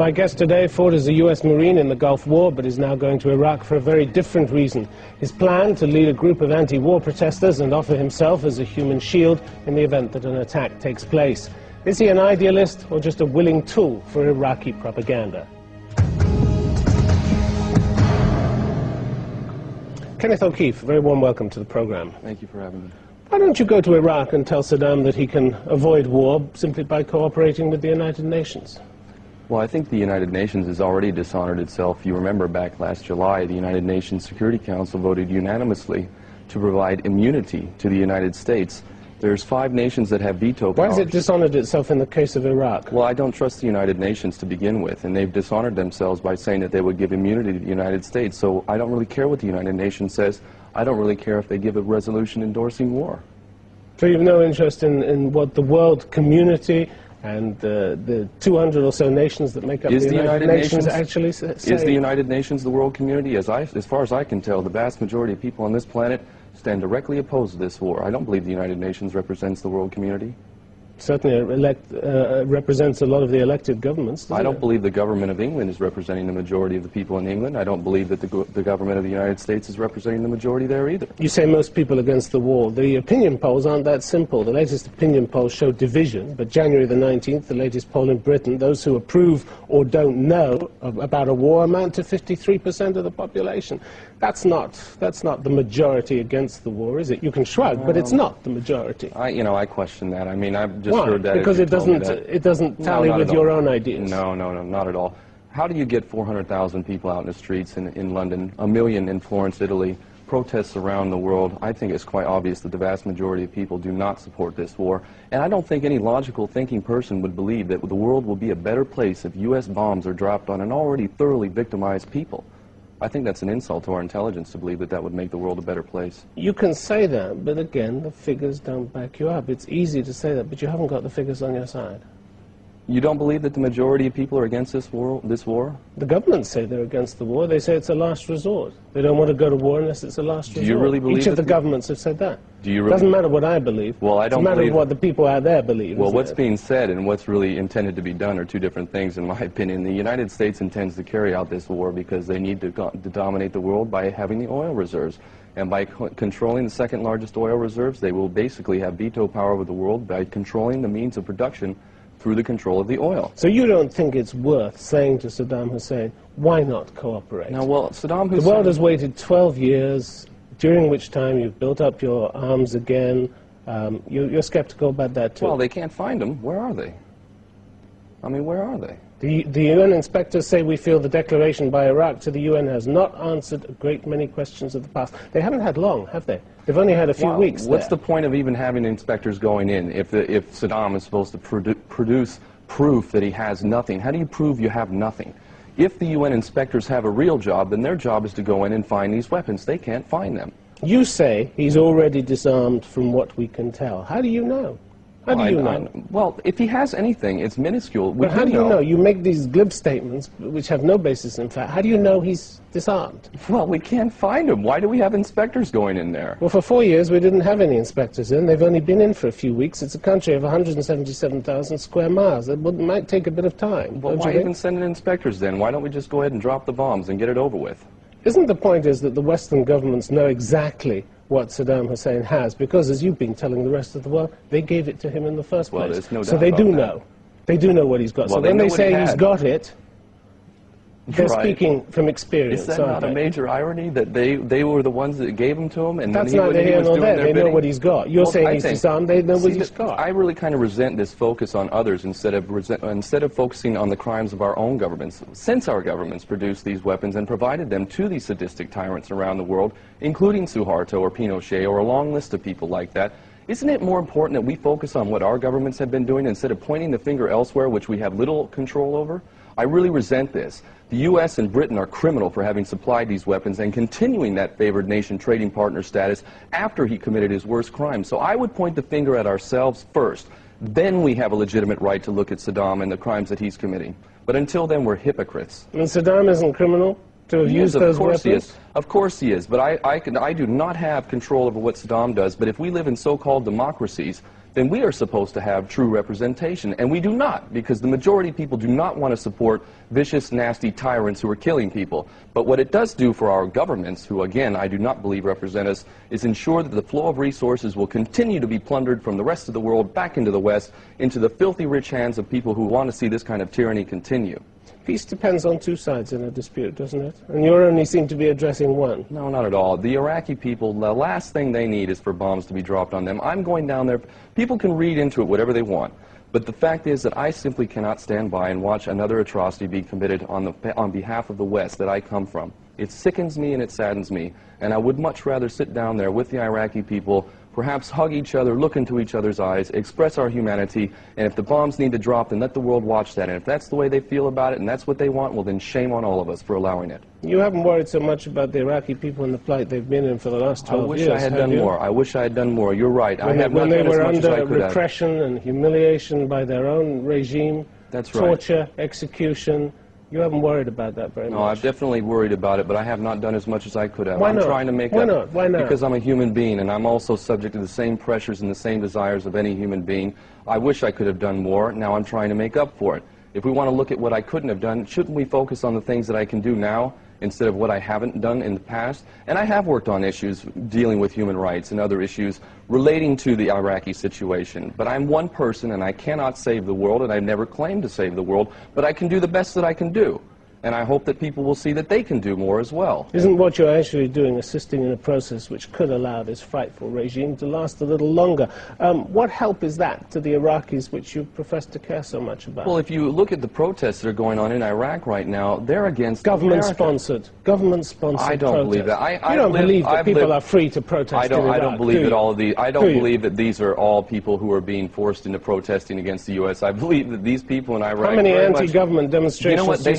My guest today fought as a U.S. Marine in the Gulf War, but is now going to Iraq for a very different reason. His plan to lead a group of anti-war protesters and offer himself as a human shield in the event that an attack takes place. Is he an idealist or just a willing tool for Iraqi propaganda? Kenneth O'Keefe, a very warm welcome to the program. Thank you for having me. Why don't you go to Iraq and tell Saddam that he can avoid war simply by cooperating with the United Nations? Well, I think the United Nations has already dishonored itself. You remember back last July, the United Nations Security Council voted unanimously to provide immunity to the United States. There's 5 nations that have veto powers. Why has it dishonored itself in the case of Iraq? Well, I don't trust the United Nations to begin with, and they've dishonored themselves by saying that they would give immunity to the United States. So I don't really care what the United Nations says. I don't really care if they give a resolution endorsing war. So you have no interest in what the world community and the 200 or so nations that make up the United Nations actually say? Is the United Nations the world community? As far as I can tell, the vast majority of people on this planet stand directly opposed to this war. I don't believe the United Nations represents the world community. Certainly represents a lot of the elected governments. I don't believe the government of England is representing the majority of the people in England. I don't believe that the government of the United States is representing the majority there either. You say most people against the war. The opinion polls aren't that simple. The latest opinion polls show division, but January the 19th, the latest poll in Britain, those who approve or don't know about a war amount to 53% of the population. That's not the majority against the war, is it? You can shrug, but it's not the majority. I question that. I mean, I've just Why? heard that. Because it doesn't tally with your own ideas. No, not at all. How do you get 400,000 people out in the streets in London, 1 million in Florence, Italy, protests around the world? I think it's quite obvious that the vast majority of people do not support this war. And I don't think any logical thinking person would believe that the world will be a better place if U.S. bombs are dropped on an already thoroughly victimized people. I think that's an insult to our intelligence to believe that that would make the world a better place. You can say that, but again, the figures don't back you up. It's easy to say that, but you haven't got the figures on your side. You don't believe that the majority of people are against this war? The governments say they're against the war. They say it's a last resort. They don't want to go to war unless it's a last resort. Do you really believe Each of the governments have said that. Do you really? Doesn't matter what I believe. Well, I don't believe. It's a matter of what the people out there believe. Well, what's being said and what's really intended to be done are two different things, in my opinion. The United States intends to carry out this war because they need to dominate the world by having the oil reserves. And by controlling the second largest oil reserves, they will basically have veto power over the world by controlling the means of production through the control of the oil. So you don't think it's worth saying to Saddam Hussein, why not cooperate? Now, well, Saddam Hussein... The world has waited 12 years, during which time you've built up your arms again. You're skeptical about that too. Well, they can't find them. Where are they? I mean, where are they? The UN inspectors say we feel the declaration by Iraq to the UN has not answered a great many questions of the past. They haven't had long, have they? They've only had a few weeks. What's the point of even having inspectors going in if Saddam is supposed to produce proof that he has nothing? How do you prove you have nothing? If the UN inspectors have a real job, then their job is to go in and find these weapons. They can't find them. You say he's already disarmed from what we can tell. How do you know? How do you know? Well, if he has anything, it's minuscule. But how do you know? You make these glib statements which have no basis in fact. How do you know he's disarmed? Well, we can't find him. Why do we have inspectors going in there? Well, for 4 years we didn't have any inspectors in. They've only been in for a few weeks. It's a country of 177,000 square miles. It might take a bit of time. Well, why even send in inspectors then? Why don't we just go ahead and drop the bombs and get it over with? Isn't the point is that the Western governments know exactly what Saddam Hussein has, because, as you've been telling the rest of the world, they gave it to him in the first place. Well, there's no doubt so they about do that. know. They do know what he's got. Well, so when they say he's had. got it, they're Right. speaking from experience. Is that not a major irony that they were the ones that gave him to him? And that's when neither he here was nor doing there. their They know bidding? what he's got. You're saying he's disarmed. They know what he's got. I really kind of resent this focus on others instead of focusing on the crimes of our own governments. Since our governments produced these weapons and provided them to these sadistic tyrants around the world, including Suharto or Pinochet or a long list of people like that, isn't it more important that we focus on what our governments have been doing instead of pointing the finger elsewhere, which we have little control over? I really resent this. The U.S. and Britain are criminal for having supplied these weapons and continuing that favored nation trading partner status after he committed his worst crime. So I would point the finger at ourselves first. Then we have a legitimate right to look at Saddam and the crimes that he's committing. But until then, we're hypocrites. And Saddam isn't criminal to have used those weapons? He is. Of course he is. But I do not have control over what Saddam does. But if we live in so-called democracies, then we are supposed to have true representation. And we do not, because the majority of people do not want to support vicious, nasty tyrants who are killing people. But what it does do for our governments, who again I do not believe represent us, is ensure that the flow of resources will continue to be plundered from the rest of the world back into the West, into the filthy rich hands of people who want to see this kind of tyranny continue. Peace depends on two sides in a dispute, doesn't it? And you only seem to be addressing one. No, not at all. The Iraqi people, the last thing they need is for bombs to be dropped on them. I'm going down there. People can read into it whatever they want. But the fact is that I simply cannot stand by and watch another atrocity be committed on behalf of the West that I come from. It sickens me and it saddens me. And I would much rather sit down there with the Iraqi people, perhaps hug each other, look into each other's eyes, express our humanity, and if the bombs need to drop, then let the world watch that. And if that's the way they feel about it and that's what they want, well, then shame on all of us for allowing it. You haven't worried so much about the Iraqi people and the plight they've been in for the last 12 years, I wish I had done more. I wish I had done more. You're right. When they were under repression and humiliation by their own regime, that's right. Torture, execution. You haven't worried about that very much. No, I've definitely worried about it, but I have not done as much as I could have. Why not? I'm trying to make Why up. not? Why not? Because I'm a human being, and I'm also subject to the same pressures and the same desires of any human being. I wish I could have done more. Now I'm trying to make up for it. If we want to look at what I couldn't have done, shouldn't we focus on the things that I can do now instead of what I haven't done in the past? And I have worked on issues dealing with human rights and other issues relating to the Iraqi situation. But I'm one person, and I cannot save the world, and I've never claimed to save the world, but I can do the best that I can do. And I hope that people will see that they can do more as well. Isn't what you're actually doing assisting in a process which could allow this frightful regime to last a little longer? What help is that to the Iraqis, which you profess to care so much about? Well, if you look at the protests that are going on in Iraq right now, they're against government-sponsored. Government-sponsored. I don't believe that. You don't believe that people are free to protest in Iraq, I don't believe that all of the. I don't believe that these are all people who are being forced into protesting against the U.S. I believe that these people in Iraq. How many anti-government demonstrations? You know what? They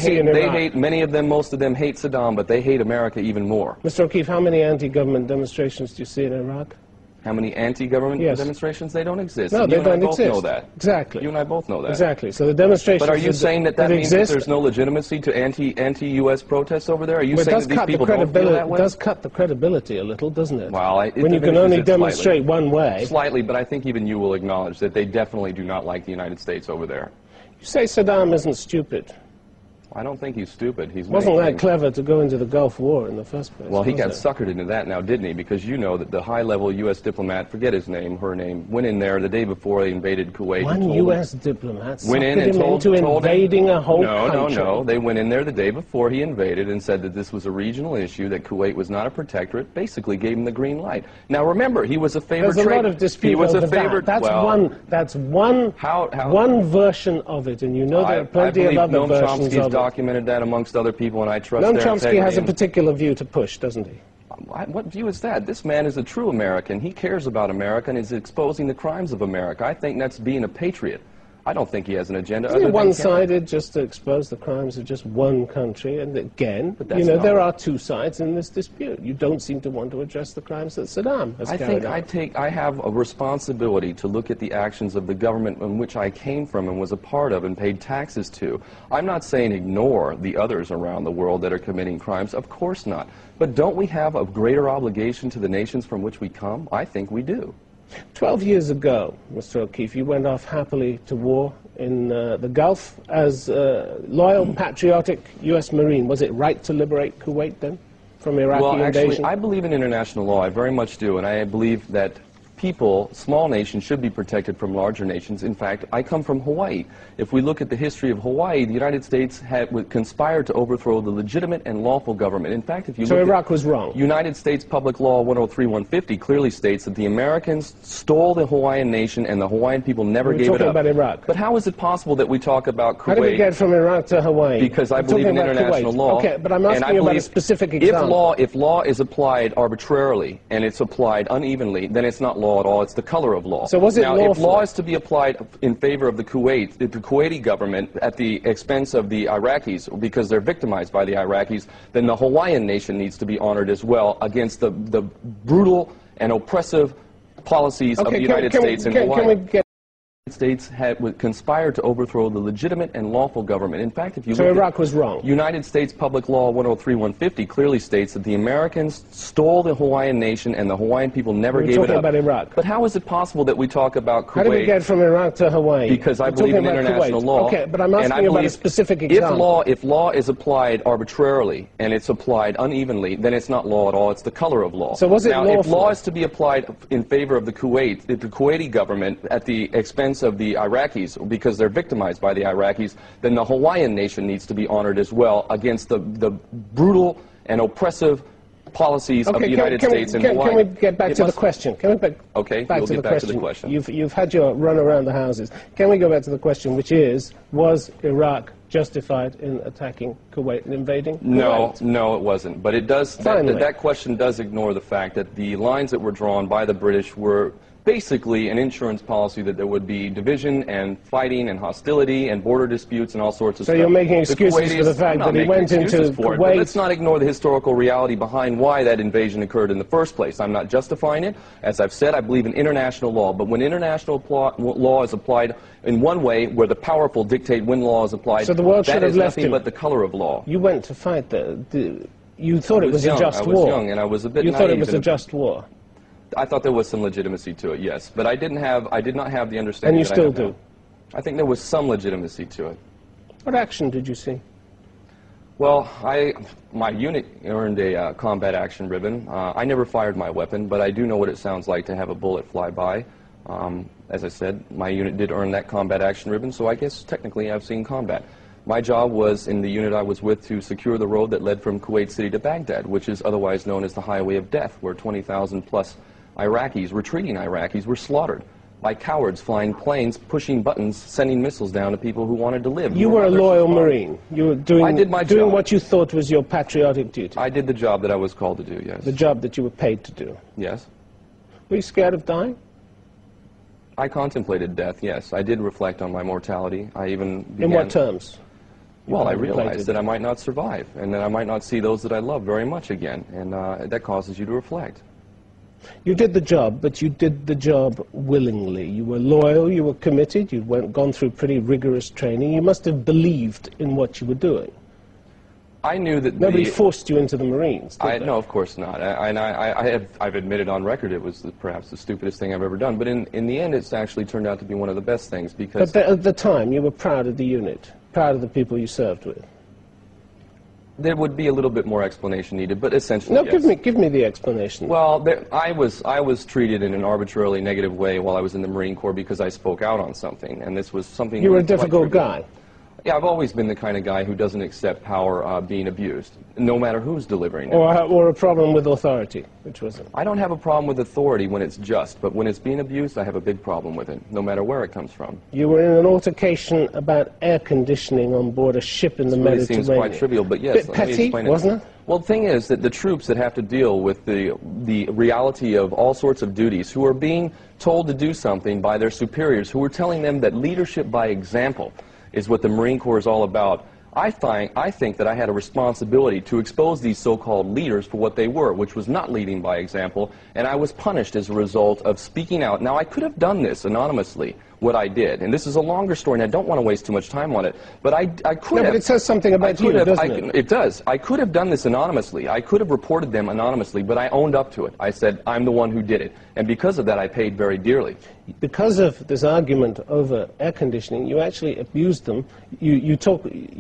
hate many of them. Most of them hate Saddam, but they hate America even more. Mr. O'Keefe, how many anti-government demonstrations do you see in Iraq? How many anti-government demonstrations? They don't exist. No, they don't exist. You and I both know that. Exactly. You and I both know that. Exactly. So the demonstrations. But are you saying that means that there's no legitimacy to anti-U.S. protests over there? Are you saying that these people don't feel that way? It does cut the credibility a little, doesn't it? Well, when you can only demonstrate one way. Slightly, but I think even you will acknowledge that they definitely do not like the United States over there. You say Saddam isn't stupid. I don't think he's stupid. He wasn't that clever to go into the Gulf War in the first place. Well, he got suckered into that now, didn't he? Because you know that the high-level U.S. diplomat, forget his name, her name, went in there the day before they invaded Kuwait. One U.S. diplomat went in and told invading a whole country. No. They went in there the day before he invaded and said that this was a regional issue, that Kuwait was not a protectorate, basically gave him the green light. Now, remember, he was a favored There's a lot of dispute He was over a favored. That's one version of it, and you know there are plenty of other versions of it. Chomsky's documented that amongst other people, and I trust Noam their integrity. Chomsky has a particular view to push, doesn't he? What view is that? This man is a true American. He cares about America and is exposing the crimes of America. I think that's being a patriot. I don't think he has an agenda. Isn't it one-sided just to expose the crimes of just one country? And again, you know, there are two sides in this dispute. You don't seem to want to address the crimes that Saddam has carried out. I have a responsibility to look at the actions of the government in which I came from and was a part of and paid taxes to. I'm not saying ignore the others around the world that are committing crimes. Of course not. But don't we have a greater obligation to the nations from which we come? I think we do. 12 years ago, Mr. O'Keefe, you went off happily to war in the Gulf as a loyal, patriotic U.S. Marine. Was it right to liberate Kuwait then from Iraqi invasion? Actually, I believe in international law. I very much do, and I believe that people, small nations, should be protected from larger nations. In fact, I come from Hawaii. If we look at the history of Hawaii, the United States had conspired to overthrow the legitimate and lawful government. In fact, if you look at Iraq was wrong. United States Public Law 103-150 clearly states that the Americans stole the Hawaiian nation and the Hawaiian people never gave it up. We're talking about Iraq. But how is it possible that we talk about Kuwait? How did we get from Iraq to Hawaii? Because I believe in international law. Okay, but I'm asking you about a specific example. If law is applied arbitrarily and it's applied unevenly, then it's not law at all. It's the color of law. So was it lawful? If law is to be applied in favor of the Kuwaiti government at the expense of the Iraqis, because they're victimized by the Iraqis, then the Hawaiian nation needs to be honored as well against the brutal and oppressive policies of the United States in Hawaii. States had conspired to overthrow the legitimate and lawful government. In fact, if you So look Iraq at was wrong. United States Public Law 103-150 clearly states that the Americans stole the Hawaiian nation and the Hawaiian people never gave it up. We're talking about Iraq. But how is it possible that we talk about Kuwait? How did we get from Iraq to Hawaii? Because I believe in international law. Okay, but I'm asking you about a specific example. If law is applied arbitrarily and it's applied unevenly, then it's not law at all. It's the color of law. So was it now, lawful? If law is to be applied in favor of the Kuwaiti government at the expense of the Iraqis, because they're victimized by the Iraqis, then the Hawaiian nation needs to be honored as well against the brutal and oppressive policies of the United States and Hawaii. Can we get back to the question? Can we back to the question? You've had your run around the houses. Can we go back to the question, which is, was Iraq justified in attacking Kuwait and invading Kuwait? No, it wasn't. But it does. That question does ignore the fact that the lines that were drawn by the British were basically an insurance policy that there would be division and fighting and hostility and border disputes and all sorts of stuff. So you're making excuses for the fact that he went into Kuwait? But let's not ignore the historical reality behind why that invasion occurred in the first place. I'm not justifying it. As I've said, I believe in international law. But when international law is applied in one way, where the powerful dictate when law is applied, so the world should have left nothing but the color of law. You went to fight you thought it was a just war. I was young and I was a bit naive. You thought it was a just war. I thought there was some legitimacy to it, yes, but I did not have the understanding. And you still do? I think there was some legitimacy to it. What action did you see? Well, my unit earned a combat action ribbon. I never fired my weapon, but I do know what it sounds like to have a bullet fly by. As I said, my unit did earn that combat action ribbon, so I guess technically I've seen combat. My job was, in the unit I was with, to secure the road that led from Kuwait City to Baghdad, which is otherwise known as the Highway of Death, where 20,000 plus Iraqis, retreating Iraqis, were slaughtered by cowards flying planes, pushing buttons, sending missiles down to people who wanted to live. You were a loyal Marine. You were doing what you thought was your patriotic duty. I did the job that I was called to do, yes. The job that you were paid to do. Yes. Were you scared of dying? I contemplated death, yes. I did reflect on my mortality. I even began... In what terms? Well, I realized that I might not survive, and that I might not see those that I love very much again, and that causes you to reflect. You did the job, but you did the job willingly. You were loyal, you were committed, you'd gone through pretty rigorous training. You must have believed in what you were doing. I knew that nobody forced you into the Marines, did they? No, of course not. I've admitted on record it was perhaps the stupidest thing I've ever done, but in the end it's actually turned out to be one of the best things because... But at the time you were proud of the unit, proud of the people you served with. There would be a little bit more explanation needed, but essentially, no, yes. give me the explanation. Well, I was treated in an arbitrarily negative way while I was in the Marine Corps because I spoke out on something, and this was something... You were a difficult guy. Yeah, I've always been the kind of guy who doesn't accept power being abused, no matter who's delivering it. Or a problem with authority, which was it? I don't have a problem with authority when it's just, but when it's being abused, I have a big problem with it, no matter where it comes from. You were in an altercation about air conditioning on board a ship in the Mediterranean. It seems quite trivial, but yes, let me explain it. Wasn't it? Well, the thing is that the troops that have to deal with the reality of all sorts of duties, who are being told to do something by their superiors, who are telling them that leadership by example is what the Marine Corps is all about. I think that I had a responsibility to expose these so-called leaders for what they were, which was not leading by example, and I was punished as a result of speaking out. Now, I could have done this anonymously, what I did, and this is a longer story, and I don't want to waste too much time on it, but I could have... No, but it says something about you, doesn't it? It does. I could have done this anonymously. I could have reported them anonymously, but I owned up to it. I said, I'm the one who did it, and because of that, I paid very dearly. Because of this argument over air conditioning, you actually abused them. You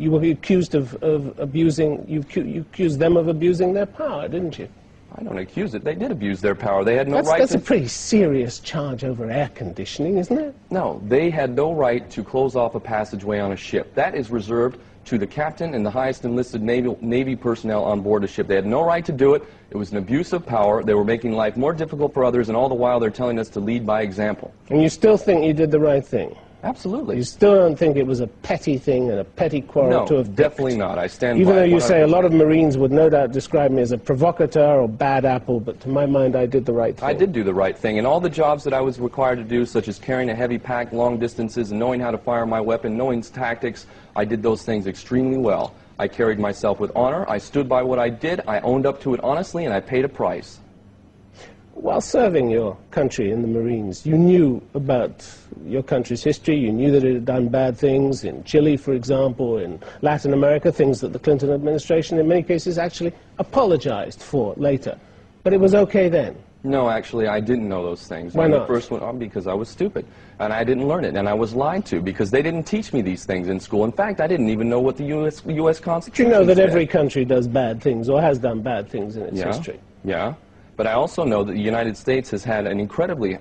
were accused of abusing... You accused them of abusing their power, didn't you? I don't accuse it. They did abuse their power. They had no right to... That's a pretty serious charge over air conditioning, isn't it? No, they had no right to close off a passageway on a ship. That is reserved to the captain and the highest enlisted Navy personnel on board a ship. They had no right to do it. It was an abuse of power. They were making life more difficult for others, and all the while they're telling us to lead by example. And you still think you did the right thing? Absolutely. You still don't think it was a petty thing and a petty quarrel to have No, definitely not. I stand by it. Even though you say a lot of Marines would no doubt describe me as a provocateur or bad apple, but to my mind I did the right thing. I did do the right thing. And all the jobs that I was required to do, such as carrying a heavy pack long distances and knowing how to fire my weapon, knowing tactics, I did those things extremely well. I carried myself with honor. I stood by what I did. I owned up to it honestly, and I paid a price. While serving your country in the Marines, you knew about your country's history, you knew that it had done bad things in Chile, for example, in Latin America, things that the Clinton administration in many cases actually apologized for later. But it was okay then. No, actually, I didn't know those things. Why not? The first one, because I was stupid, and I didn't learn it, and I was lied to, because they didn't teach me these things in school. In fact, I didn't even know what the U.S. Constitution You know that said. every country does bad things, or has done bad things in its history. Yeah, but I also know that the United States has had an incredibly,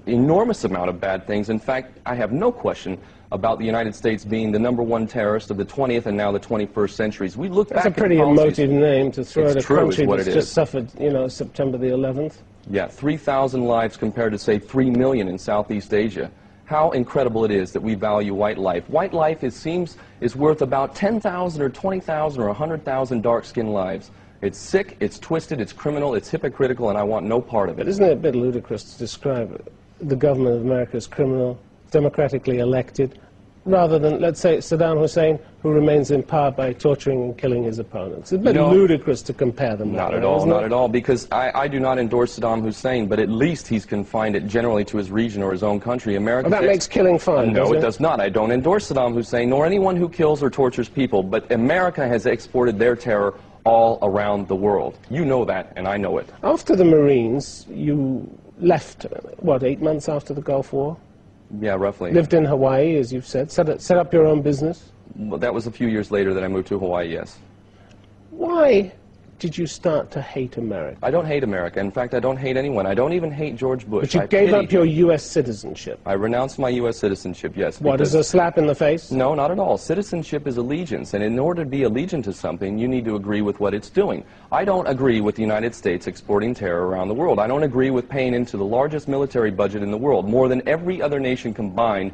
enormous amount of bad things. In fact, I have no question about the United States being the #1 terrorist of the 20th and now the 21st centuries. We look back That's a pretty emotive name to throw at a country that's just suffered, you know, September the 11th. Yeah, 3,000 lives compared to, say, 3 million in Southeast Asia. How incredible it is that we value white life. White life, it seems, is worth about 10,000 or 20,000 or 100,000 dark-skinned lives. It's sick, it's twisted, it's criminal, it's hypocritical, and I want no part of it. But isn't it a bit ludicrous to describe the government of America as criminal, democratically elected, rather than, let's say, Saddam Hussein, who remains in power by torturing and killing his opponents? It's a bit ludicrous to compare them. Not at all, not at all, because I do not endorse Saddam Hussein, but at least he's confined it generally to his region or his own country. America. Well, that makes killing fine, no, it does not. I don't endorse Saddam Hussein, nor anyone who kills or tortures people, but America has exported their terror all around the world. You know that, and I know it. After the Marines, you left, what, 8 months after the Gulf War? Yeah, roughly. Lived in Hawaii, as you've said. Set up your own business? Well, that was a few years later that I moved to Hawaii, yes. Why did you start to hate America? I don't hate America. In fact, I don't hate anyone. I don't even hate George Bush. But you gave up your U.S. citizenship. I renounced my U.S. citizenship, yes. What, is a slap in the face? No, not at all. Citizenship is allegiance, and in order to be allegiant to something, you need to agree with what it's doing. I don't agree with the United States exporting terror around the world. I don't agree with paying into the largest military budget in the world, more than every other nation combined,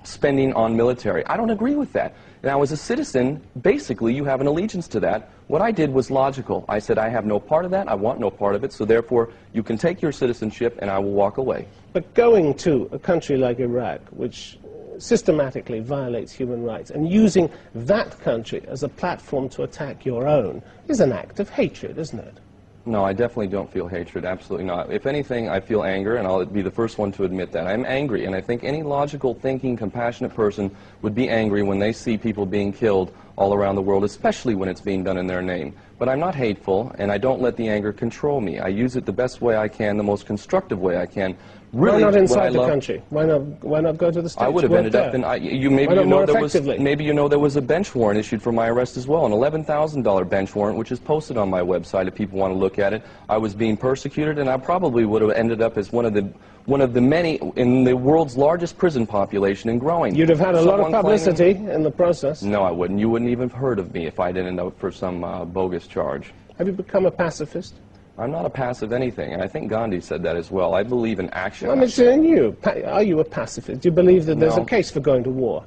spending on military. I don't agree with that. Now, as a citizen, basically, you have an allegiance to that. What I did was logical. I said, I have no part of that, I want no part of it, so therefore, you can take your citizenship and I will walk away. But going to a country like Iraq, which systematically violates human rights, and using that country as a platform to attack your own, is an act of hatred, isn't it? No, I definitely don't feel hatred, absolutely not. If anything, I feel anger, and I'll be the first one to admit that. I'm angry, and I think any logical, thinking, compassionate person would be angry when they see people being killed all around the world, especially when it's being done in their name. But I'm not hateful, and I don't let the anger control me. I use it the best way I can, the most constructive way I can. Really, why not inside the country? Why not go to the States? I would have ended up in. Maybe you know there was a bench warrant issued for my arrest as well, an $11,000 bench warrant, which is posted on my website if people want to look at it. I was being persecuted, and I probably would have ended up as one of the many in the world's largest prison population and growing. You'd have had a lot of publicity in the process. No, I wouldn't. You wouldn't even have heard of me if I didn't end up for some bogus charge. Have you become a pacifist? I'm not a passive anything, and I think Gandhi said that as well. I believe in action. I'm saying you. Are you a pacifist? Do you believe that there's a case for going to war?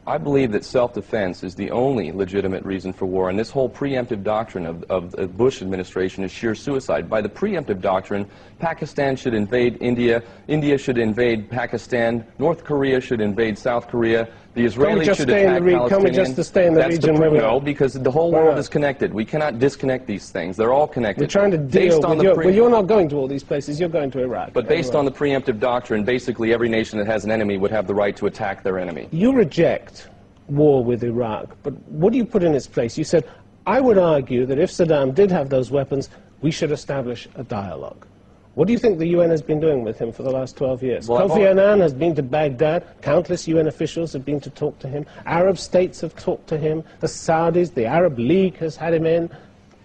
I believe that self-defense is the only legitimate reason for war, and this whole preemptive doctrine of the Bush administration is sheer suicide. By the preemptive doctrine, Pakistan should invade India, India should invade Pakistan, North Korea should invade South Korea, the Israelis should attack Palestinians. Can we just stay in the region where we are? No, because the whole world is connected. We cannot disconnect these things. They're all connected. We're trying to deal with well, you're not going to all these places. You're going to Iraq. But based on the preemptive doctrine, basically every nation that has an enemy would have the right to attack their enemy. You reject war with Iraq, but what do you put in its place? You said, I would argue that if Saddam did have those weapons, we should establish a dialogue. What do you think the UN has been doing with him for the last 12 years? Well, Kofi Annan has been to Baghdad. Countless UN officials have been to talk to him. Arab states have talked to him. The Saudis, the Arab League has had him in.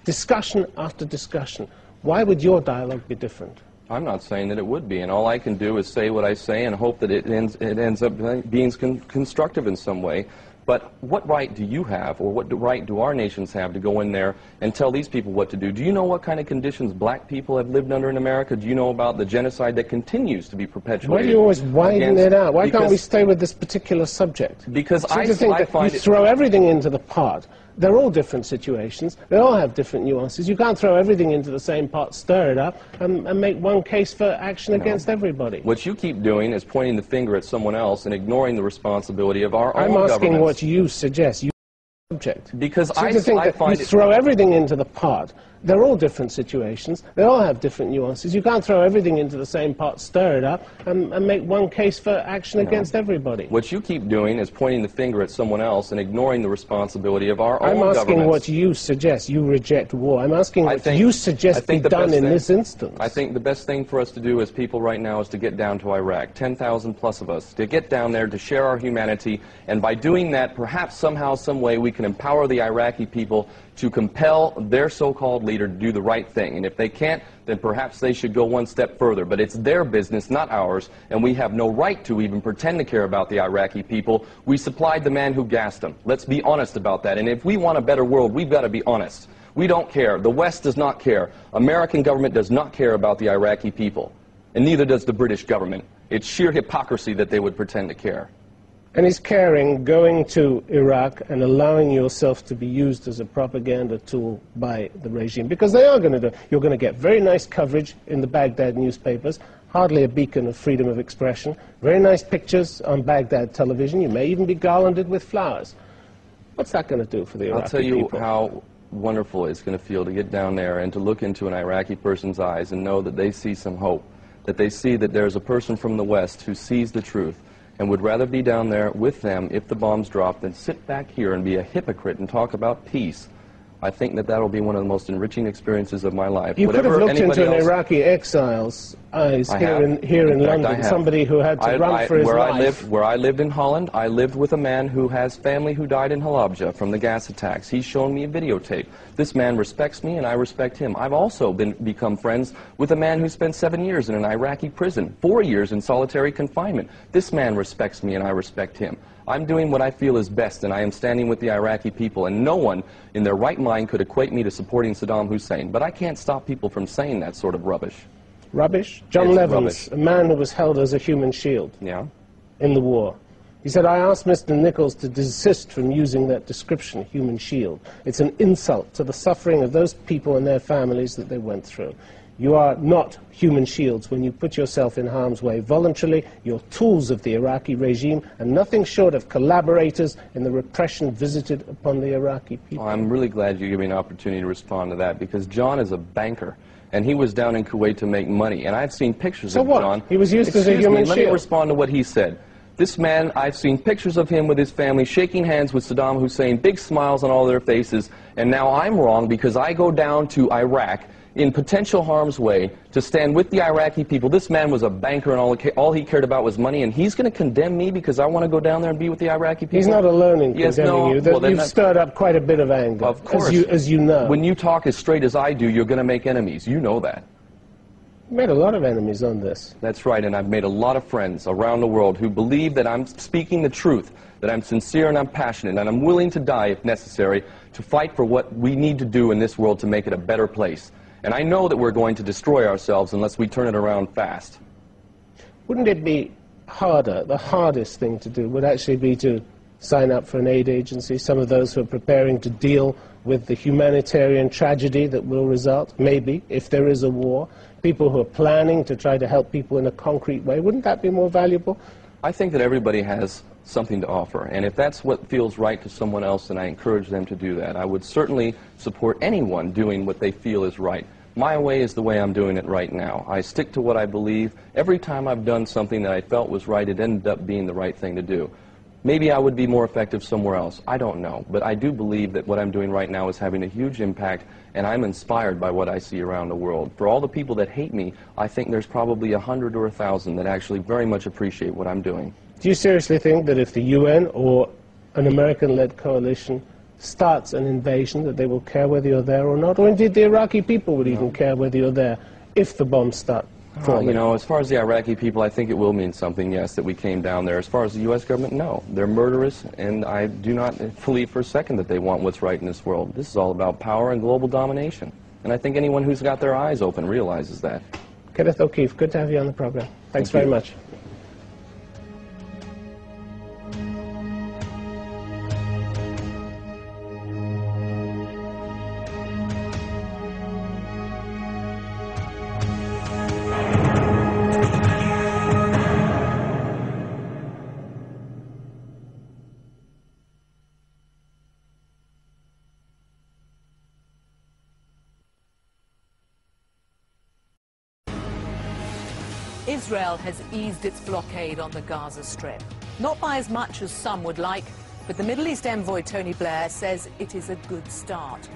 Discussion after discussion. Why would your dialogue be different? I'm not saying that it would be, and all I can do is say what I say and hope that it ends up being constructive in some way. But what right do you have, or what right do our nations have to go in there and tell these people what to do? Do you know what kind of conditions black people have lived under in America? Do you know about the genocide that continues to be perpetuated? Why do you always widen it out? Why can't we stay with this particular subject? Because I find you throw everything into the pot. They're all different situations. They all have different nuances. You can't throw everything into the same pot, stir it up, and make one case for action against everybody. What you keep doing is pointing the finger at someone else and ignoring the responsibility of our own governments. I'm asking what you suggest. You subject. Because I find you throw everything into the pot. They're all different situations. They all have different nuances. You can't throw everything into the same pot, stir it up, and make one case for action against everybody. What you keep doing is pointing the finger at someone else and ignoring the responsibility of our own governments. I'm asking what you suggest. You reject war. I'm asking what you suggest be done in this instance. I think the best thing for us to do as people right now is to get down to Iraq, 10,000 plus of us, to get down there, to share our humanity, and by doing that, perhaps somehow, some way, we can empower the Iraqi people to compel their so-called leader to do the right thing. And if they can't, then perhaps they should go one step further. But it's their business, not ours, and we have no right to even pretend to care about the Iraqi people. We supplied the man who gassed them. Let's be honest about that. And if we want a better world, we've got to be honest. We don't care. The West does not care. American government does not care about the Iraqi people. And neither does the British government. It's sheer hypocrisy that they would pretend to care. And is caring going to Iraq and allowing yourself to be used as a propaganda tool by the regime? Because they are going to do. You're going to get very nice coverage in the Baghdad newspapers, hardly a beacon of freedom of expression, very nice pictures on Baghdad television. You may even be garlanded with flowers. What's that going to do for the Iraqi people? I'll tell you how wonderful it's going to feel to get down there and to look into an Iraqi person's eyes and know that they see some hope, that they see that there's a person from the West who sees the truth and would rather be down there with them if the bombs drop than sit back here and be a hypocrite and talk about peace. I think that that'll be one of the most enriching experiences of my life. You could have looked into an Iraqi exile's eyes here in London, somebody who had to run for his life. Where I lived in Holland, I lived with a man who has family who died in Halabja from the gas attacks. He's shown me a videotape. This man respects me and I respect him. I've also become friends with a man who spent 7 years in an Iraqi prison, 4 years in solitary confinement. This man respects me and I respect him. I'm doing what I feel is best, and I am standing with the Iraqi people, and no one in their right mind could equate me to supporting Saddam Hussein. But I can't stop people from saying that sort of rubbish. Rubbish? John Levins, a man who was held as a human shield in the war. He said, I asked Mr. Nichols to desist from using that description, human shield. It's an insult to the suffering of those people and their families that they went through. You are not human shields when you put yourself in harm's way voluntarily. You're tools of the Iraqi regime and nothing short of collaborators in the repression visited upon the Iraqi people. Well, I'm really glad you gave me an opportunity to respond to that, because John is a banker. And he was down in Kuwait to make money. And I've seen pictures of John. He was used as a human shield. Let me respond to what he said. This man, I've seen pictures of him with his family shaking hands with Saddam Hussein, big smiles on all their faces, and now I'm wrong because I go down to Iraq in potential harm's way to stand with the Iraqi people. This man was a banker and all he cared about was money, and he's going to condemn me because I want to go down there and be with the Iraqi people? He's not alone in condemning you. Well, you've stirred up quite a bit of anger, of course. as you know. When you talk as straight as I do, you're going to make enemies. You know that. You made a lot of enemies on this. That's right, and I've made a lot of friends around the world who believe that I'm speaking the truth, that I'm sincere and I'm passionate, and I'm willing to die if necessary to fight for what we need to do in this world to make it a better place. And I know that we're going to destroy ourselves unless we turn it around fast. Wouldn't it be harder, the hardest thing to do would actually be to sign up for an aid agency, some of those who are preparing to deal with the humanitarian tragedy that will result, maybe, if there is a war, people who are planning to try to help people in a concrete way? Wouldn't that be more valuable? I think that everybody has something to offer, and if that's what feels right to someone else, then I encourage them to do that. I would certainly support anyone doing what they feel is right. My way is the way I'm doing it right now. I stick to what I believe. Every time I've done something that I felt was right, it ended up being the right thing to do. Maybe I would be more effective somewhere else. I don't know. But I do believe that what I'm doing right now is having a huge impact, and I'm inspired by what I see around the world. For all the people that hate me, I think there's probably 100 or 1,000 that actually very much appreciate what I'm doing. Do you seriously think that if the UN or an American-led coalition starts an invasion, that they will care whether you're there or not? Or indeed the Iraqi people would even care whether you're there if the bombs start falling? You know, as far as the Iraqi people, I think it will mean something, yes, that we came down there. As far as the U.S. government, no. They're murderous, and I do not believe for a second that they want what's right in this world. This is all about power and global domination. And I think anyone who's got their eyes open realizes that. Kenneth O'Keefe, good to have you on the program. Thanks very much. Israel has eased its blockade on the Gaza Strip. Not by as much as some would like, but the Middle East envoy Tony Blair says it is a good start.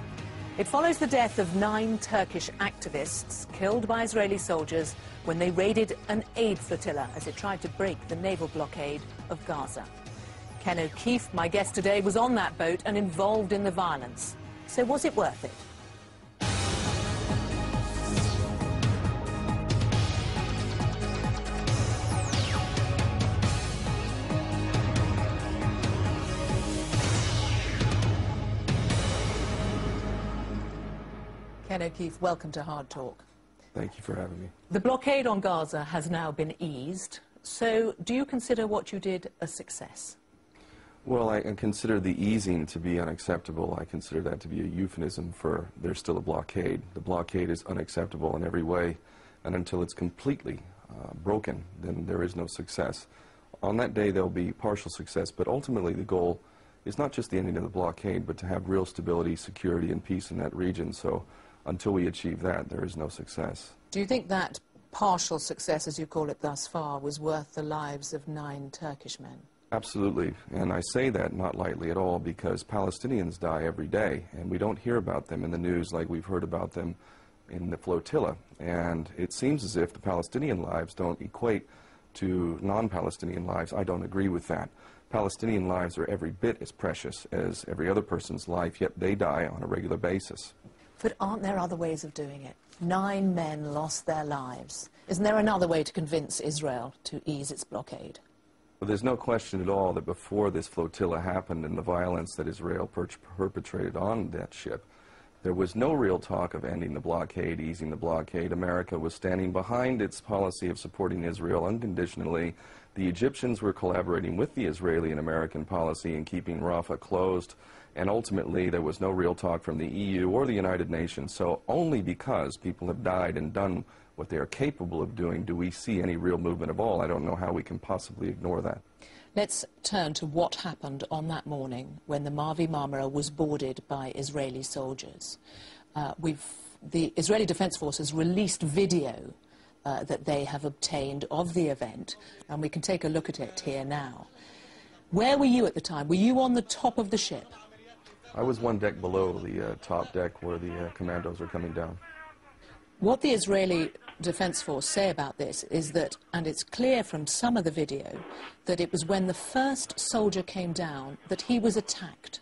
It follows the death of 9 Turkish activists killed by Israeli soldiers when they raided an aid flotilla as it tried to break the naval blockade of Gaza. Ken O'Keefe, my guest today, was on that boat and involved in the violence. So was it worth it? Ken O'Keefe, welcome to Hard Talk. Thank you for having me. The blockade on Gaza has now been eased, so do you consider what you did a success? Well, I consider the easing to be unacceptable. I consider that to be a euphemism for there's still a blockade. The blockade is unacceptable in every way, and until it's completely broken, then there is no success. On that day, there'll be partial success, but ultimately the goal is not just the ending of the blockade, but to have real stability, security, and peace in that region. So until we achieve that, there is no success. Do you think that partial success, as you call it thus far, was worth the lives of 9 Turkish men? Absolutely, and I say that not lightly at all, because Palestinians die every day, and we don't hear about them in the news like we've heard about them in the flotilla. And it seems as if the Palestinian lives don't equate to non-Palestinian lives. I don't agree with that. Palestinian lives are every bit as precious as every other person's life, yet they die on a regular basis. But aren't there other ways of doing it? 9 men lost their lives. Isn't there another way to convince Israel to ease its blockade? Well, there's no question at all that before this flotilla happened and the violence that Israel perpetrated on that ship, there was no real talk of ending the blockade, easing the blockade. America was standing behind its policy of supporting Israel unconditionally. The Egyptians were collaborating with the Israeli and American policy in keeping Rafah closed. And ultimately, there was no real talk from the EU or the United Nations. So only because people have died and done what they are capable of doing do we see any real movement at all. I don't know how we can possibly ignore that. Let's turn to what happened on that morning when the Mavi Marmara was boarded by Israeli soldiers. The Israeli Defense Forces released video that they have obtained of the event, and we can take a look at it here now. Where were you at the time? Were you on the top of the ship? I was one deck below the top deck where the commandos are coming down. What the Israeli Defense Force say about this is that, and it's clear from some of the video, that it was when the first soldier came down that he was attacked.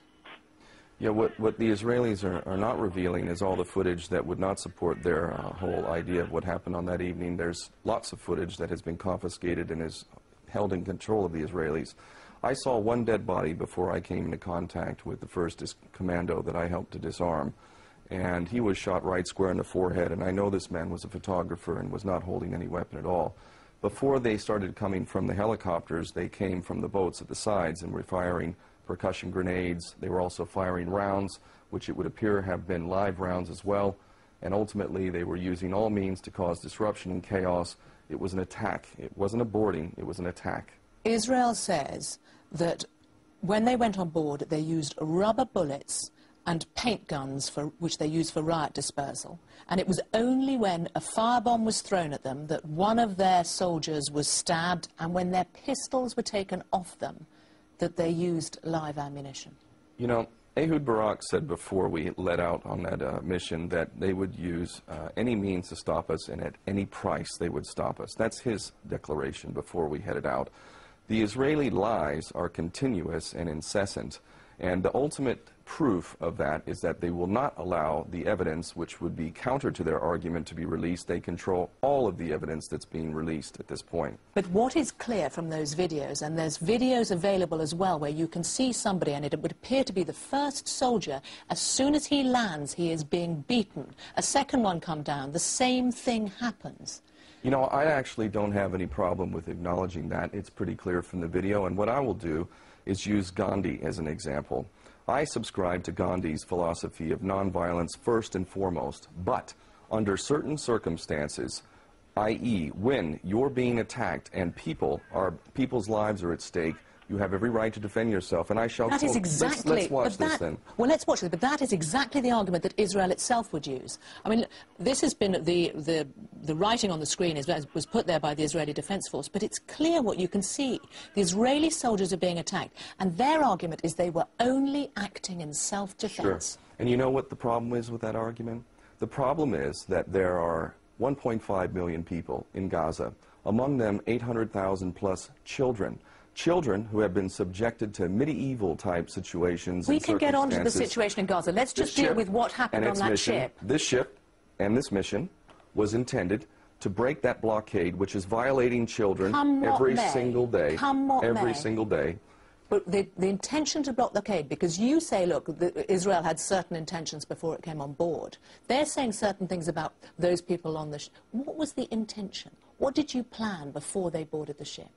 Yeah, what the Israelis are not revealing is all the footage that would not support their whole idea of what happened on that evening. There's lots of footage that has been confiscated and is held in control of the Israelis. I saw one dead body before I came into contact with the first commando that I helped to disarm. And he was shot right square in the forehead, and I know this man was a photographer and was not holding any weapon at all. Before they started coming from the helicopters, they came from the boats at the sides and were firing percussion grenades. They were also firing rounds, which it would appear have been live rounds as well. And ultimately, they were using all means to cause disruption and chaos. It was an attack. It wasn't a boarding, it was an attack. Israel says that when they went on board, they used rubber bullets and paint guns, which they used for riot dispersal. And it was only when a firebomb was thrown at them that one of their soldiers was stabbed, and when their pistols were taken off them, that they used live ammunition. You know, Ehud Barak said before we let out on that mission that they would use any means to stop us, and at any price they would stop us. That's his declaration before we headed out. The Israeli lies are continuous and incessant. And the ultimate proof of that is that they will not allow the evidence which would be counter to their argument to be released. They control all of the evidence that's being released at this point. But what is clear from those videos, and there's videos available as well where you can see somebody, and it would appear to be the first soldier, as soon as he lands, he is being beaten. A second one comes down, the same thing happens. You know, I actually don't have any problem with acknowledging that. It's pretty clear from the video, and what I will do is use Gandhi as an example. I subscribe to Gandhi's philosophy of nonviolence first and foremost, but under certain circumstances, i.e., when you're being attacked and people's lives are at stake, you have every right to defend yourself, and I shall... That is exactly... Let's watch this then. Well, let's watch this, but that is exactly the argument that Israel itself would use. I mean, this has been the the writing on the screen was put there by the Israeli Defense Force, but it's clear what you can see. The Israeli soldiers are being attacked, and their argument is they were only acting in self-defense. Sure. And you know what the problem is with that argument? The problem is that there are 1.5 million people in Gaza, among them 800,000 plus children. Children who have been subjected to medieval-type situations. We can get on to the situation in Gaza. Let's just deal with what happened on that ship. This ship and this mission was intended to break that blockade, which is violating children every single day. Every single day. But the intention to block the blockade, because you say, look, Israel had certain intentions before it came on board. They're saying certain things about those people on the ship. What was the intention? What did you plan before they boarded the ship?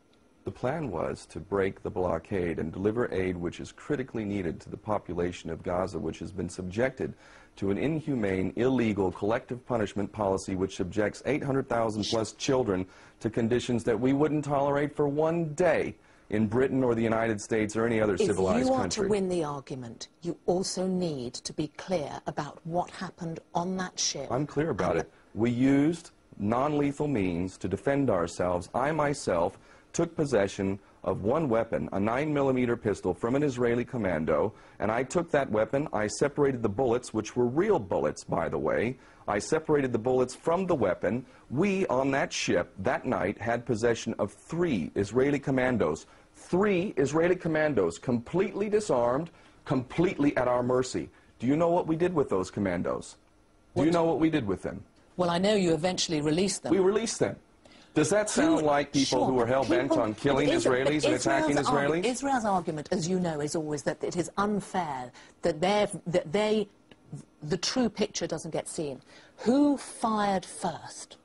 The plan was to break the blockade and deliver aid which is critically needed to the population of Gaza, which has been subjected to an inhumane, illegal, collective punishment policy which subjects 800,000 plus children to conditions that we wouldn't tolerate for one day in Britain or the United States or any other civilized country. If you want to win the argument, you also need to be clear about what happened on that ship. I'm clear about it. We used non-lethal means to defend ourselves. I myself took possession of one weapon, a 9mm pistol from an Israeli commando, and I took that weapon, I separated the bullets, which were real bullets, by the way. I separated the bullets from the weapon. We, on that ship, that night, had possession of 3 Israeli commandos. 3 Israeli commandos, completely disarmed, completely at our mercy. Do you know what we did with those commandos? Do you know what we did with them? Well, I know you eventually released them. We released them. Does that sound like people who are hell-bent on killing Israelis and attacking Israelis? Israel's argument, as you know, is always that it is unfair, that the true picture doesn't get seen. Who fired first?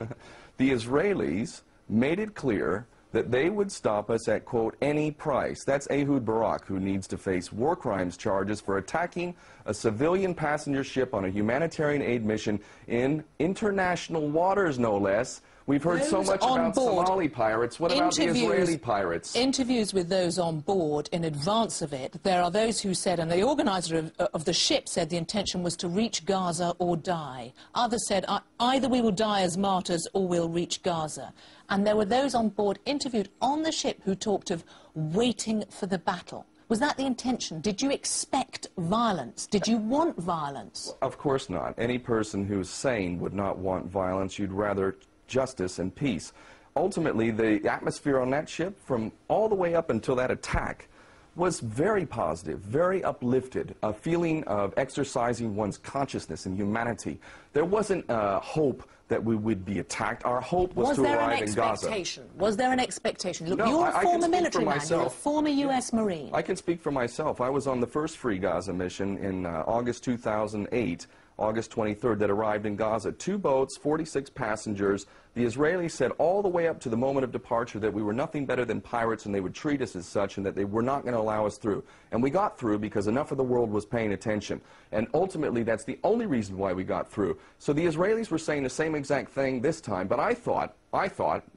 The Israelis made it clear that they would stop us at, quote, any price. That's Ehud Barak, who needs to face war crimes charges for attacking a civilian passenger ship on a humanitarian aid mission in international waters, no less. We've heard so much about Somali pirates. What about the Israeli pirates? Interviews with those on board in advance of it, there are those who said, and the organizer of the ship said the intention was to reach Gaza or die. Others said, either we will die as martyrs or we'll reach Gaza. And there were those on board interviewed on the ship who talked of waiting for the battle. Was that the intention? Did you expect violence? Did you want violence? Of course not. Any person who's sane would not want violence. You'd rather justice and peace. Ultimately, the atmosphere on that ship, from all the way up until that attack, was very positive, very uplifted, a feeling of exercising one's consciousness and humanity. There wasn't hope that we would be attacked. Our hope was to arrive in Gaza. Was there an expectation? Look, no, you're a former military man, myself. You're a former U.S. Marine. I can speak for myself. I was on the first Free Gaza mission in August 2008. August 23rd, that arrived in Gaza. 2 boats, 46 passengers. The Israelis said all the way up to the moment of departure that we were nothing better than pirates and they would treat us as such and that they were not going to allow us through. And we got through because enough of the world was paying attention. And ultimately, that's the only reason why we got through. So the Israelis were saying the same exact thing this time, but I thought,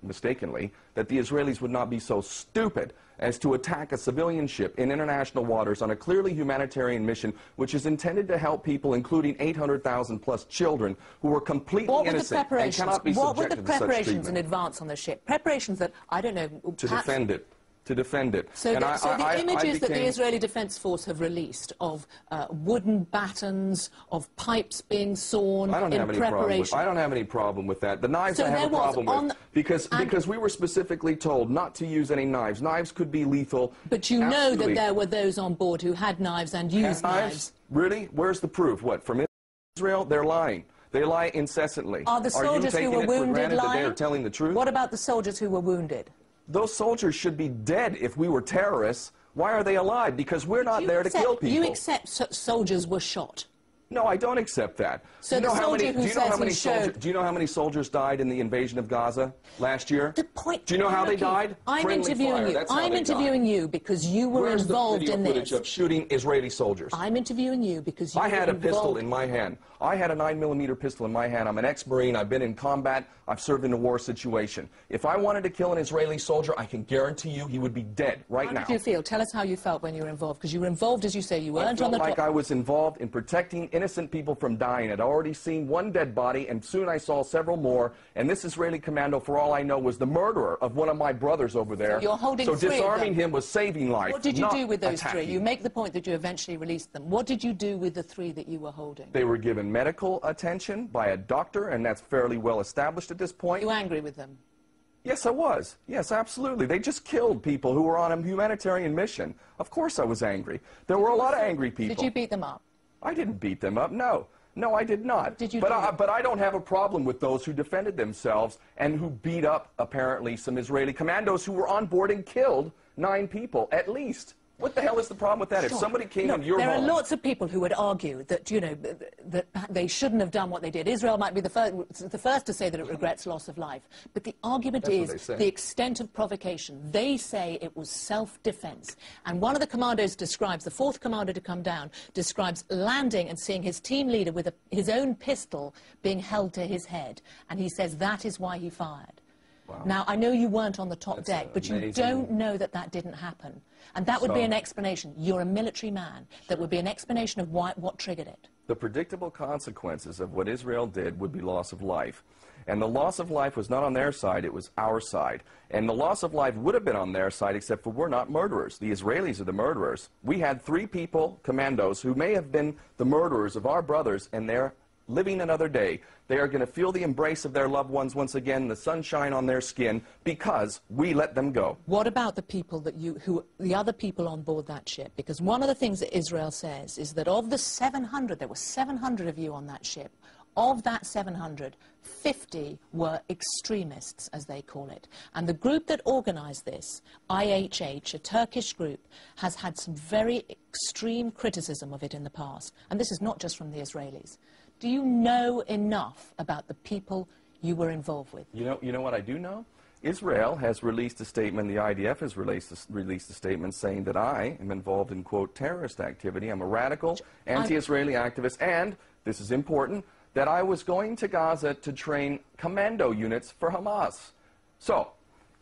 mistakenly, that the Israelis would not be so stupid as to attack a civilian ship in international waters on a clearly humanitarian mission which is intended to help people, including 800,000 plus children who were completely innocent and cannot be subjected to such treatment. What were the preparations in advance on the ship? Preparations that, I don't know... To defend it. To defend it. So the images that the Israeli Defense Force have released of wooden battens, of pipes being sawn in preparation... I don't have any problem with that. The knives I have a problem with. Because we were specifically told not to use any knives. Knives could be lethal. But you know that there were those on board who had knives and used knives. Really? Where's the proof? What, from Israel? They're lying. They lie incessantly. Are the soldiers who were wounded lying? That they are telling the truth? What about the soldiers who were wounded? Those soldiers should be dead if we were terrorists. Why are they alive? Because we're not there to kill people. You accept soldiers were shot? No, I don't accept that. So do you know how many soldiers died in the invasion of Gaza last year? The point. Do you know how they died? I'm interviewing you. I'm interviewing you because you were involved in this. Where's the video footage of shooting Israeli soldiers? I'm interviewing you because you were involved. I had a pistol in my hand. I had a 9mm pistol in my hand. I'm an ex-Marine. I've been in combat. I've served in a war situation. If I wanted to kill an Israeli soldier, I can guarantee you he would be dead right now. How did you feel? Tell us how you felt when you were involved, because you were involved, as you say, you weren't on the top. I felt like I was involved in protecting innocent innocent people from dying. I'd already seen one dead body, and soon I saw several more, and this Israeli commando, for all I know, was the murderer of one of my brothers over there. So you're holding so three disarming of them. him was saving life. What did you do with those attacking. three? You make the point that you eventually released them. What did you do with the three that you were holding? They were given medical attention by a doctor, and that's fairly well established at this point. Are you angry with them? Yes, I was. Yes, absolutely. They just killed people who were on a humanitarian mission. Of course I was angry. There were a lot of angry people. Did you beat them up? I didn't beat them up, no. No, I did not. Did you but I don't have a problem with those who defended themselves and who beat up, apparently, some Israeli commandos who were on board and killed 9 people, at least. What the hell is the problem with that? Sure. If somebody came in your home... There are lots of people who would argue that, you know, that they shouldn't have done what they did. Israel might be the first to say that it regrets loss of life. But the argument is the extent of provocation. They say it was self-defense. And one of the commandos describes, the 4th commander to come down, describes landing and seeing his team leader with his own pistol being held to his head. And he says that is why he fired. Wow. Now, I know you weren't on the top deck, but amazing. you don't know that that didn't happen. And that would be an explanation. You're a military man. That would be an explanation of what triggered it. The predictable consequences of what Israel did would be loss of life. And the loss of life was not on their side, it was our side. And the loss of life would have been on their side, except for we're not murderers. The Israelis are the murderers. We had 3 people, commandos, who may have been the murderers of our brothers, and they're living another day. They are going to feel the embrace of their loved ones once again, the sunshine on their skin, because we let them go. What about the people that the other people on board that ship? Because one of the things that Israel says is that of the 700, there were 700 of you on that ship. Of that 700, 50 were extremists, as they call it. And the group that organized this, IHH, a Turkish group, has had some very extreme criticism of it in the past. And this is not just from the Israelis. Do you know enough about the people you were involved with? You know what I do know? Israel has released a statement, the IDF has released a statement saying that I am involved in, quote, terrorist activity. I'm a radical, anti-Israeli activist, and, this is important, that I was going to Gaza to train commando units for Hamas. So,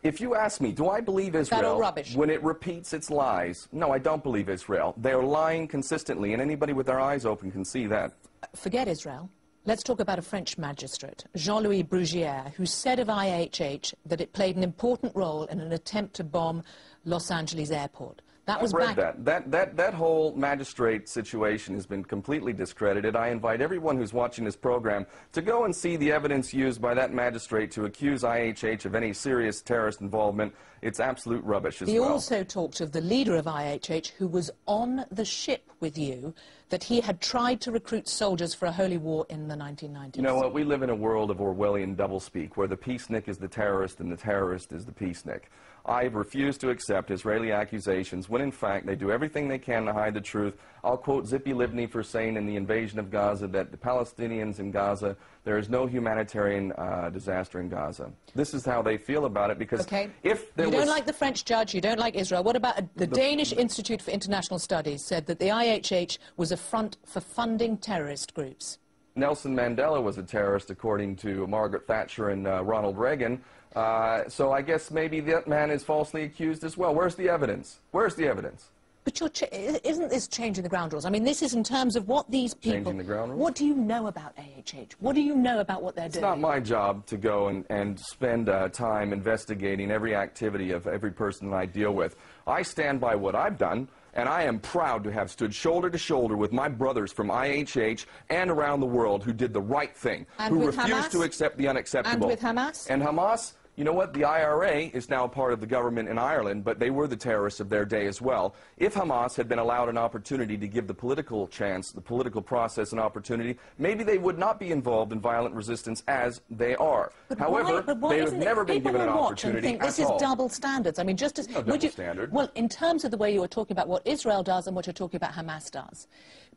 if you ask me, do I believe Israel when it repeats its lies? No, I don't believe Israel. They're lying consistently, and anybody with their eyes open can see that. Forget Israel. Let's talk about a French magistrate, Jean-Louis Bruguière, who said of IHH that it played an important role in an attempt to bomb Los Angeles airport. That was I've read that. That whole magistrate situation has been completely discredited. I invite everyone who's watching this program to go and see the evidence used by that magistrate to accuse IHH of any serious terrorist involvement. It's absolute rubbish as well. He also talked of the leader of IHH, who was on the ship with you, that he had tried to recruit soldiers for a holy war in the 1990s. You know what? We live in a world of Orwellian doublespeak, where the peacenik is the terrorist and the terrorist is the peacenik. I refuse to accept Israeli accusations when, in fact, they do everything they can to hide the truth. I'll quote Zippy Livni for saying in the invasion of Gaza that the Palestinians in Gaza, there is no humanitarian disaster in Gaza. This is how they feel about it, because if there You don't like the French judge, you don't like Israel. What about the Danish Institute for International Studies said that the IHH was a front for funding terrorist groups? Nelson Mandela was a terrorist, according to Margaret Thatcher and Ronald Reagan. So I guess maybe that man is falsely accused as well. Where's the evidence? Where's the evidence? But isn't this changing the ground rules? I mean, this is in terms of what these people... Changing the ground rules? What do you know about AHH? What do you know about what they're doing? It's not my job to go and spend time investigating every activity of every person that I deal with. I stand by what I've done, and I am proud to have stood shoulder to shoulder with my brothers from IHH and around the world who did the right thing, who refused to accept the unacceptable. And with Hamas? And Hamas... You know what? The IRA is now part of the government in Ireland, but they were the terrorists of their day as well. If Hamas had been allowed an opportunity to give the political chance, the political process an opportunity, maybe they would not be involved in violent resistance as they are. But however, they have never been given an opportunity at all. This is double standards. I mean, just as... No double standard. Well, in terms of the way you were talking about what Israel does and what you're talking about Hamas does,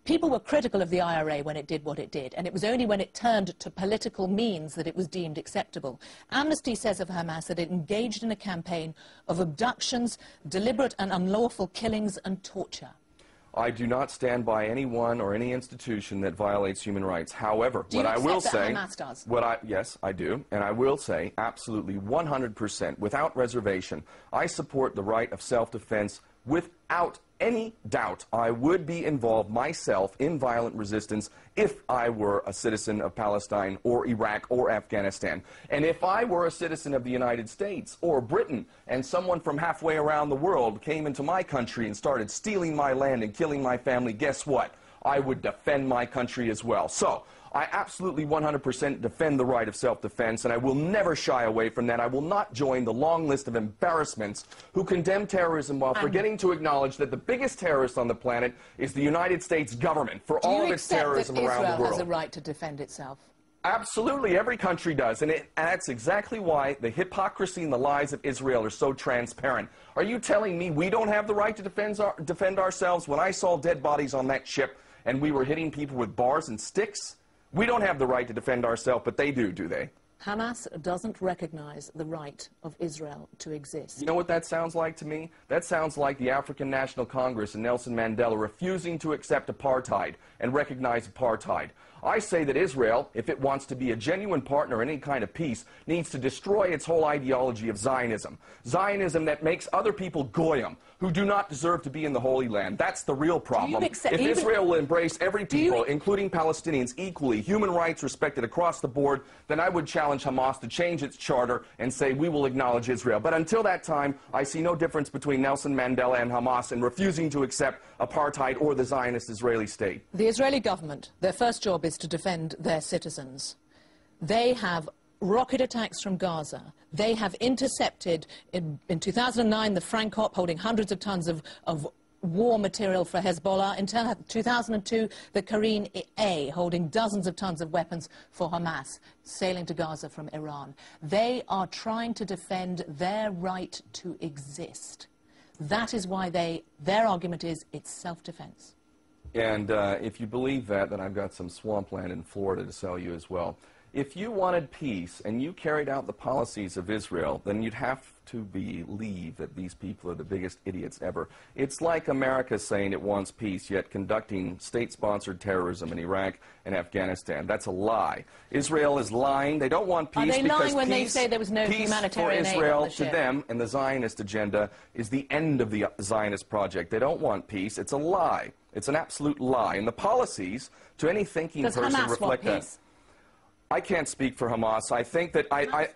people were critical of the IRA when it did what it did, and it was only when it turned to political means that it was deemed acceptable. Amnesty says of Hamas that it engaged in a campaign of abductions, deliberate and unlawful killings and torture. I do not stand by anyone or any institution that violates human rights. However, what I will say... Hamas does? Yes, I do. And I will say, absolutely, 100%, without reservation, I support the right of self-defense without any doubt, I would be involved myself in violent resistance if I were a citizen of Palestine or Iraq or Afghanistan. And if I were a citizen of the United States or Britain and someone from halfway around the world came into my country and started stealing my land and killing my family, guess what? I would defend my country as well. So, I absolutely 100% defend the right of self-defense, and I will never shy away from that. I will not join the long list of embarrassments who condemn terrorism while forgetting to acknowledge that the biggest terrorist on the planet is the United States government for all of its terrorism around the world. Do you accept that Israel has a right to defend itself? Absolutely, every country does, and that's exactly why the hypocrisy and the lies of Israel are so transparent. Are you telling me we don't have the right to defend ourselves? When I saw dead bodies on that ship and we were hitting people with bars and sticks, we don't have the right to defend ourselves, but they do they? Hamas doesn't recognize the right of Israel to exist. You know what that sounds like to me? That sounds like the African National Congress and Nelson Mandela refusing to accept apartheid and recognize apartheid. I say that Israel, if it wants to be a genuine partner in any kind of peace, needs to destroy its whole ideology of Zionism. Zionism that makes other people goyim, who do not deserve to be in the Holy Land. That's the real problem. If Israel will embrace every people, including Palestinians, equally, human rights respected across the board, then I would challenge Hamas to change its charter and say we will acknowledge Israel. But until that time, I see no difference between Nelson Mandela and Hamas in refusing to accept apartheid or the Zionist Israeli state. The Israeli government, their first job is to defend their citizens. They have rocket attacks from Gaza. They have intercepted, in 2009, the Frankop holding hundreds of tons of war material for Hezbollah. In 2002, the Karine A holding dozens of tons of weapons for Hamas, sailing to Gaza from Iran. They are trying to defend their right to exist. That is why their argument is it's self-defense. And if you believe that, then I've got some swampland in Florida to sell you as well. If you wanted peace and you carried out the policies of Israel, then you'd have to believe that these people are the biggest idiots ever. It's like America saying it wants peace, yet conducting state-sponsored terrorism in Iraq and Afghanistan. That's a lie. Israel is lying. They don't want peace. Are they lying when they say there was no humanitarian aid on the ship? Peace for Israel, to them, and the Zionist agenda is the end of the Zionist project. They don't want peace. It's a lie. It's an absolute lie. And the policies, to any thinking person, reflect that. I can't speak for Hamas. I think that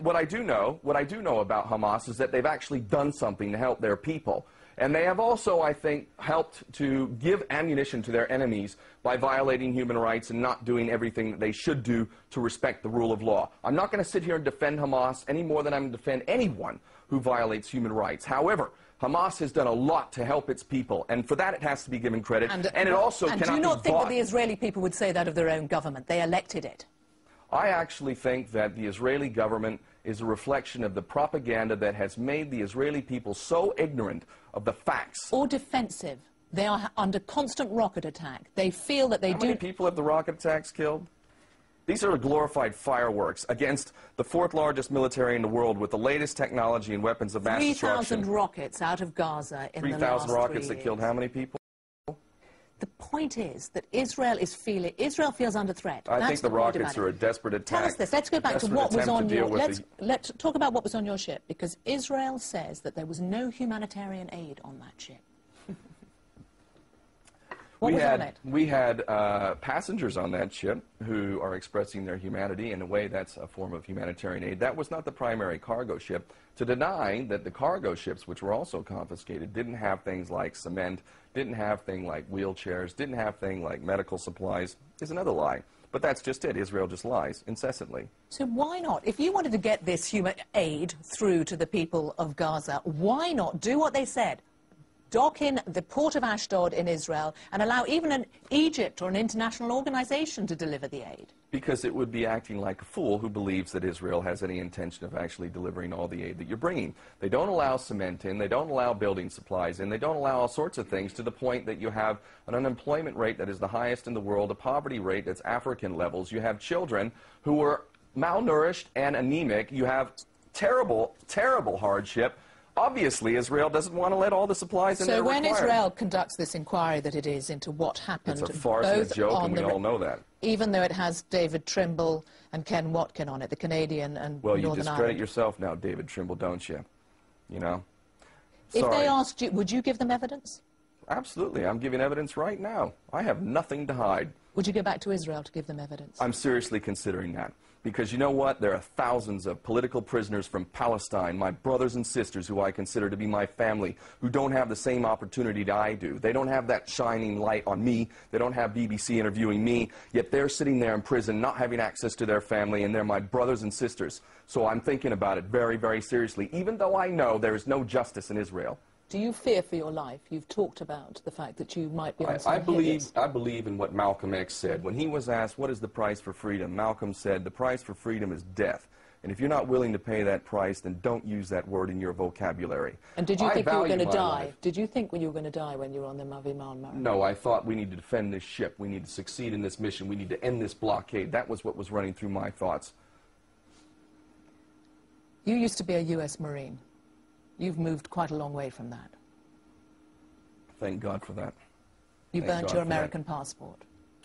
what I do know about Hamas is that they've actually done something to help their people. And they have also, I think, helped to give ammunition to their enemies by violating human rights and not doing everything that they should do to respect the rule of law. I'm not going to sit here and defend Hamas any more than I'm going to defend anyone who violates human rights. However, Hamas has done a lot to help its people, and for that it has to be given credit. And it also cannot be bought. Do you not think that the Israeli people would say that of their own government? They elected it. I actually think that the Israeli government is a reflection of the propaganda that has made the Israeli people so ignorant of the facts. Or defensive. They are under constant rocket attack. They feel that they How many people have the rocket attacks killed? These are glorified fireworks against the fourth largest military in the world with the latest technology and weapons of mass destruction. 3,000 rockets out of Gaza in the last 3 years. 3,000 rockets that killed how many people? The point is that Israel feels under threat. I think the rockets are a desperate attack. Tell us this. Let's go back to what was on your... Let's talk about what was on your ship, because Israel says that there was no humanitarian aid on that ship. What was on it? We had passengers on that ship who are expressing their humanity. In a way, that's a form of humanitarian aid. That was not the primary cargo ship. To deny that the cargo ships, which were also confiscated, didn't have things like cement, didn't have things like wheelchairs, didn't have things like medical supplies, is another lie. But that's just it. Israel just lies incessantly. So why not? If you wanted to get this human aid through to the people of Gaza, why not do what they said? Dock in the port of Ashdod in Israel and allow even an Egypt or an international organization to deliver the aid? Because it would be acting like a fool who believes that Israel has any intention of actually delivering all the aid that you're bringing. They don't allow cement in, they don't allow building supplies in, they don't allow all sorts of things, to the point that you have an unemployment rate that is the highest in the world, a poverty rate that's African levels. You have children who are malnourished and anemic. You have terrible, terrible hardship. Obviously, Israel doesn't want to let all the supplies in there. So when Israel conducts this inquiry that it is into what happened... It's a farce and a joke, and we all know that. Even though it has David Trimble and Ken Watkin on it, the Canadian and Northern Ireland. Well, you discredit yourself now, David Trimble, don't you? You know? If they asked you, would you give them evidence? Absolutely. I'm giving evidence right now. I have nothing to hide. Would you go back to Israel to give them evidence? I'm seriously considering that. Because you know what? There are thousands of political prisoners from Palestine, my brothers and sisters who I consider to be my family, who don't have the same opportunity that I do. They don't have that shining light on me. They don't have BBC interviewing me. Yet they're sitting there in prison, not having access to their family, and they're my brothers and sisters. So I'm thinking about it very, very seriously, even though I know there is no justice in Israel. Do you fear for your life? You've talked about the fact that you might be on some I heaviest. believe in what Malcolm X said. When he was asked, what is the price for freedom? Malcolm said, the price for freedom is death. And if you're not willing to pay that price, then don't use that word in your vocabulary. And did you think you were going to die? Life. Did you think you were going to die when you were on the Mavi Marmara? No, I thought we need to defend this ship. We need to succeed in this mission. We need to end this blockade. That was what was running through my thoughts. You used to be a U.S. Marine. You've moved quite a long way from that. Thank God for that. You burnt your American passport.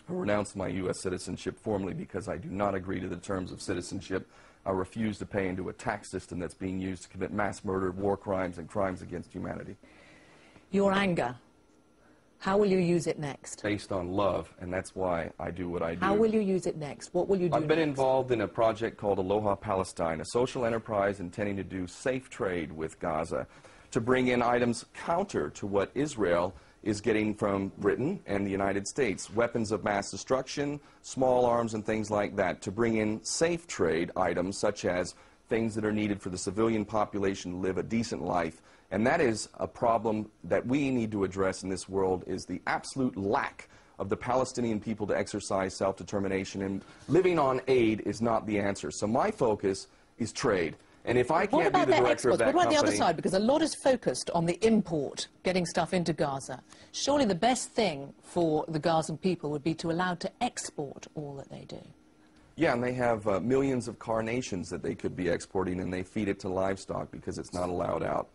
I renounced my U.S. citizenship formally because I do not agree to the terms of citizenship. I refuse to pay into a tax system that's being used to commit mass murder, war crimes, and crimes against humanity. Your anger, how will you use it next? Based on love, and that's why I do what I do. How will you use it next? What will you do I've been next? involved in a project called Aloha Palestine, a social enterprise intending to do safe trade with Gaza, to bring in items counter to what Israel is getting from Britain and the United States, weapons of mass destruction, small arms and things like that, to bring in safe trade items such as things that are needed for the civilian population to live a decent life. And that is a problem that we need to address in this world, is the absolute lack of the Palestinian people to exercise self-determination, and living on aid is not the answer. So my focus is trade. And if I can't be the director of that company... What about the other side? Because a lot is focused on the import, getting stuff into Gaza. Surely the best thing for the Gazan people would be to allow to export all that they do. Yeah, and they have millions of carnations that they could be exporting, and they feed it to livestock because it's not allowed out.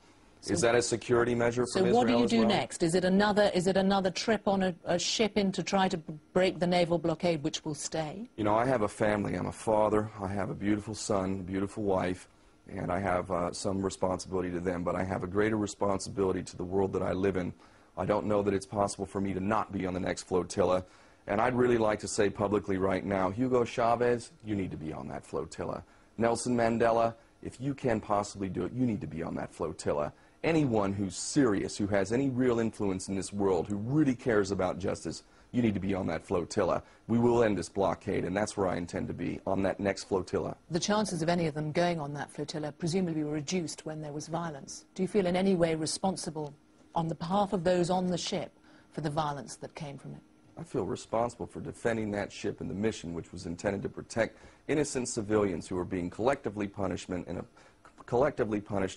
So, is that a security measure from Israel? So what do you do well? next? Is it another trip on a ship in to try to break the naval blockade, which will stay? You know, I have a family. I'm a father. I have a beautiful son, a beautiful wife. And I have some responsibility to them, but I have a greater responsibility to the world that I live in. I don't know that it's possible for me to not be on the next flotilla. And I'd really like to say publicly right now, Hugo Chavez, you need to be on that flotilla. Nelson Mandela, if you can possibly do it, you need to be on that flotilla. Anyone who's serious, who has any real influence in this world, who really cares about justice, you need to be on that flotilla. We will end this blockade, and that's where I intend to be, on that next flotilla. The chances of any of them going on that flotilla presumably were reduced when there was violence. Do you feel in any way responsible on the behalf of those on the ship for the violence that came from it? I feel responsible for defending that ship and the mission, which was intended to protect innocent civilians who are being collectively punished in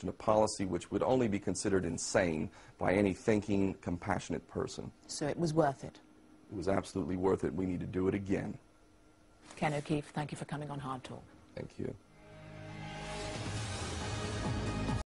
a policy which would only be considered insane by any thinking, compassionate person. So it was worth it? It was absolutely worth it. We need to do it again. Ken O'Keefe, thank you for coming on Hard Talk. Thank you.